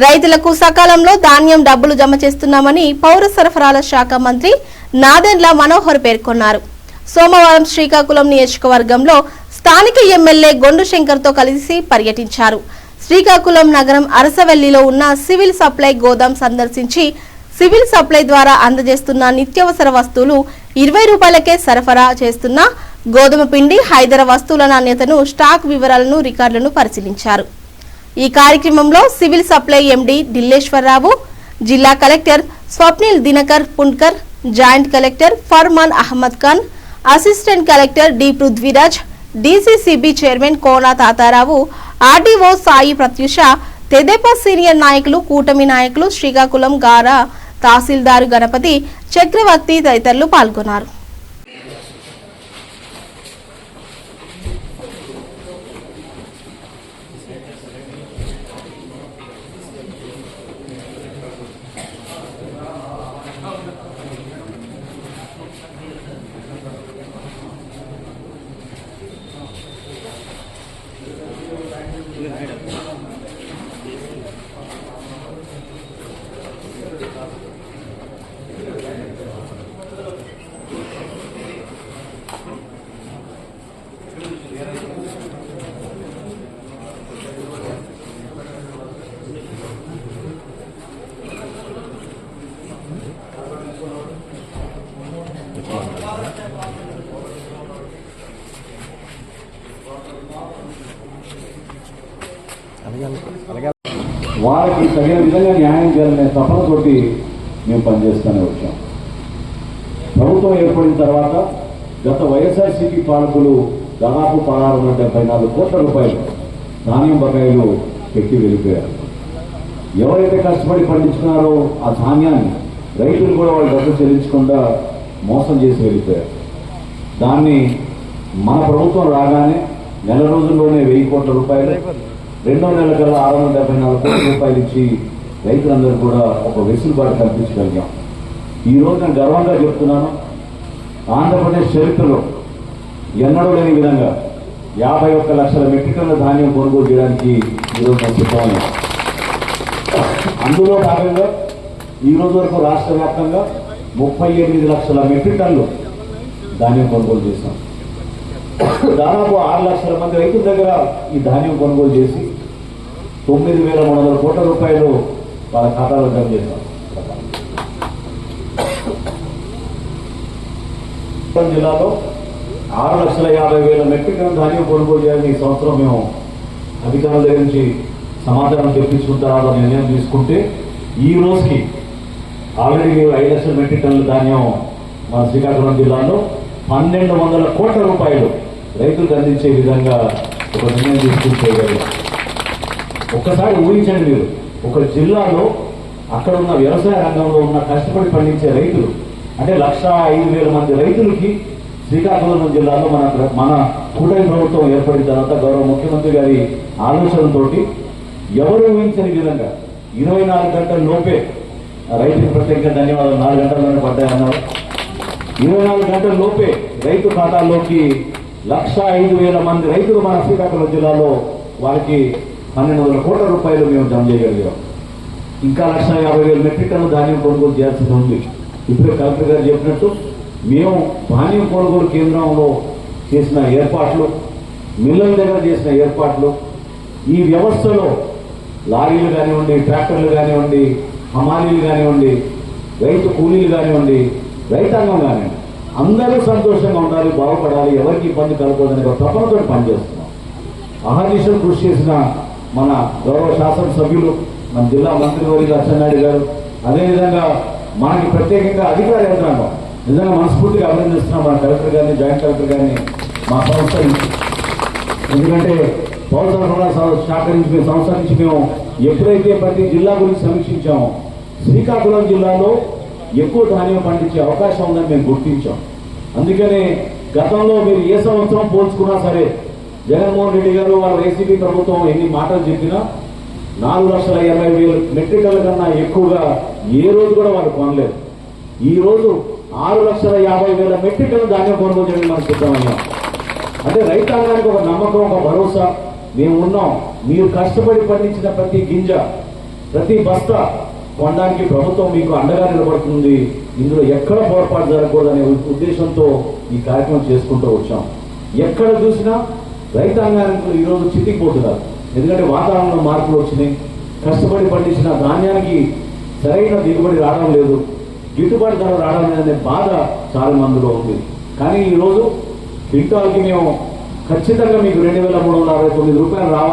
రైతులకు సకాలంలో ధాన్యం డబ్బులు జమ చేస్తున్నామని పౌర సరఫరాల శాఖ మంత్రి నాదెండ్ల మనోహర్ పేర్కొన్నారు. సోమవారం శ్రీకాకుళం నియోజకవర్గంలో స్థానిక ఎమ్మెల్యే గొండు శంకర్ తో కలిసి పర్యటించారు. శ్రీకాకుళం నగరం అరసవెల్లిలో ఉన్న సివిల్ సప్లై గోదాం సందర్శించి సివిల్ సప్లై ద్వారా అందజేస్తున్న నిత్యావసర వస్తువులు 20 రూపాయలకే సరఫరా చేస్తున్న గోధుమ పిండి, హైదర వస్తువుల నాణ్యతను, స్టాక్ వివరాలను, రికార్డులను పరిశీలించారు. ఈ కార్యక్రమంలో సివిల్ సప్లై ఎండి ఢిల్లేశ్వరరావు, జిల్లా collector Swapnil Dinakar Pundkar, joint collector Farman Ahmed Khan, assistant collector D Prithviraj, DCCB chairman Kona Tatarao, RDO Sai Pratyusha, Tedepa senior నాయకులు, కూటమి నాయకులు, శ్రీకాకుళం గారా తహసీల్దారు గణపతి చక్రవర్తి తదితరులు పాల్గొన్నారు. వారికి తగిన విధంగా న్యాయం చేయాలనే తపనతోటి మేము పనిచేస్తూనే వచ్చాం. ప్రభుత్వం ఏర్పడిన తర్వాత గత వైఎస్ఆర్సీపీ పాలకులు దాదాపు 1674 కోట్ల రూపాయలు ధాన్యం బకాయిలు పెట్టి వెళ్ళిపోయారు. ఎవరైతే కష్టపడి పండించుకున్నారో ఆ ధాన్యాన్ని రైతులు కూడా వాళ్ళు డబ్బులు చెల్లించకుండా మోసం చేసి వెళ్ళిపోయారు. దాన్ని మన ప్రభుత్వం రాగానే నెల రోజుల్లోనే 1000 కోట్ల రూపాయలు, రెండో నెల కల్లా 674 కోట్ల రూపాయలు ఇచ్చి రైతులందరూ కూడా ఒక వెసులుబాటు కల్పించగలిగాం. ఈరోజు నేను గర్వంగా చెప్తున్నాను, ఆంధ్రప్రదేశ్ చరిత్రలో ఎన్నడూ లేని విధంగా 51 లక్షల మెట్రిక్ టన్నుల ధాన్యం కొనుగోలు చేయడానికి ఈరోజు నేను సిద్ధమయ్యాను. అందులో భాగంగా ఈరోజు వరకు రాష్ట్ర వ్యాప్తంగా 38 లక్షల మెట్రిక్ టన్నులు ధాన్యం కొనుగోలు చేశాం. దాదాపు 6 లక్షల మంది రైతుల దగ్గర ఈ ధాన్యం కొనుగోలు చేసి 9,300 కోట్ల రూపాయలు వాళ్ళ ఖాతాలో జమ చేశాం. జిల్లాలో 6,50,000 మెట్రిక్ టన్ ధాన్యం కొనుగోలు చేయాలని ఈ సంవత్సరం మేము అధికారుల దగ్గర నుంచి సమాచారం తెప్పించుకున్న తర్వాత నిర్ణయం తీసుకుంటే ఈ రోజుకి ఆల్రెడీ 5 లక్షల మెట్రిక్ టన్నుల ధాన్యం మన శ్రీకాకుళం జిల్లాలో 1,200 కోట్ల రూపాయలు రైతులకు అందించే విధంగా ఒక నిర్ణయం తీసుకుని చేయగలిగాం. ఒక్కసారి ఊహించండి మీరు, ఒక జిల్లాలో అక్కడ ఉన్న వ్యవసాయ రంగంలో ఉన్న కష్టపడి పండించే రైతులు అంటే 1,05,000 మంది రైతులకి శ్రీకాకుళం జిల్లాలో మన కూటమి ప్రభుత్వం ఏర్పడిన తర్వాత గౌరవ ముఖ్యమంత్రి గారి ఆలోచనతోటి ఎవరు ఊహించని విధంగా 24 గంటల లోపే రైతులకు ప్రత్యేకంగా ధన్యవాదాలు, 4 గంటల్లోనే పడ్డాయన్నారు. 24 గంటల లోపే రైతు ఖాతాల్లోకి 1,05,000 మంది రైతులు మన శ్రీకాకుళం జిల్లాలో వారికి 1,200 కోట్ల రూపాయలు మేము జమ చేయగలిగాం. ఇంకా 1,50,000 మెట్రిక్ టన్నుల ధాన్యం కొనుగోలు చేయాల్సి ఉంది. ఇప్పుడే కలెక్టర్ గారు చెప్పినట్టు మేము ధాన్యం కొనుగోలు కేంద్రంలో చేసిన ఏర్పాట్లు, మిల్లల దగ్గర చేసిన ఏర్పాట్లు, ఈ వ్యవస్థలో లారీలు కానివ్వండి, ట్రాక్టర్లు కానివ్వండి, హమాలీలు కానివ్వండి, రైతు కూలీలు కానివ్వండి, రైతాంగం కానివ్వండి, అందరూ సంతోషంగా ఉండాలి, బాగుపడాలి, ఎవరికి ఇబ్బంది కలగకూడదనే ఒక తపనతో పనిచేస్తున్నాం. అహర్నిశలు కృషి చేసిన మన గౌరవ శాసనసభ్యులు, మన జిల్లా మంత్రివర్యులు అచ్చెన్నాయుడు గారు, అదేవిధంగా మనకి ప్రత్యేకంగా అధికార యంత్రాంగం నిజంగా మనస్ఫూర్తిగా అభినందిస్తున్నాం మన కలెక్టర్ గారిని, జాయింట్ కలెక్టర్ గారిని, మా సంస్థ నుంచి. ఎందుకంటే పౌర సరఫరాల శాఖ నుంచి మేము సంస్థ నుంచి మేము ఎప్పుడైతే ప్రతి జిల్లా గురించి సమీక్షించామో శ్రీకాకుళం జిల్లాలో ఎక్కువ ధాన్యం పండించే అవకాశం ఉందని మేము గుర్తించాం. అందుకనే గతంలో మీరు ఏ సంవత్సరం పోల్చుకున్నా సరే జగన్మోహన్ రెడ్డి గారు వాళ్ళ ఏసీపీ ప్రభుత్వం ఎన్ని మాటలు చెప్పినా 4,80,000 మెట్రిక్ టన్నుల కన్నా ఎక్కువగా ఏ రోజు కూడా వాళ్ళు కొనలేదు. ఈ రోజు 6,50,000 మెట్రిక్ టన్నుల ధాన్యం కొనుగోలు చేయడం మనం సిద్ధమయ్యాం. అంటే రైతాంగానికి ఒక నమ్మకం, ఒక భరోసా మేము ఉన్నాం. మీరు కష్టపడి పండించిన ప్రతి గింజ ప్రతి బస్తా కొనడానికి ప్రభుత్వం మీకు అండగా నిలబడుతుంది. ఇందులో ఎక్కడ పొరపాటు జరగకూడదనే ఉద్దేశంతో ఈ కార్యక్రమం చేసుకుంటూ వచ్చాం. ఎక్కడ చూసినా రైతాంగానికి ఈరోజు చితికిపోతున్నారు. ఎందుకంటే వాతావరణంలో మార్పులు వచ్చినాయి. కష్టపడి పండించిన ధాన్యానికి సరైన దిగుబడి రావడం లేదు, గిట్టుబాటు ధర రావడం లేదనే బాధ చాలా మందిలో ఉంది. కానీ ఈరోజు క్వింటాల్కి మేము ఖచ్చితంగా మీకు 2,369 రూపాయలు రావాలి.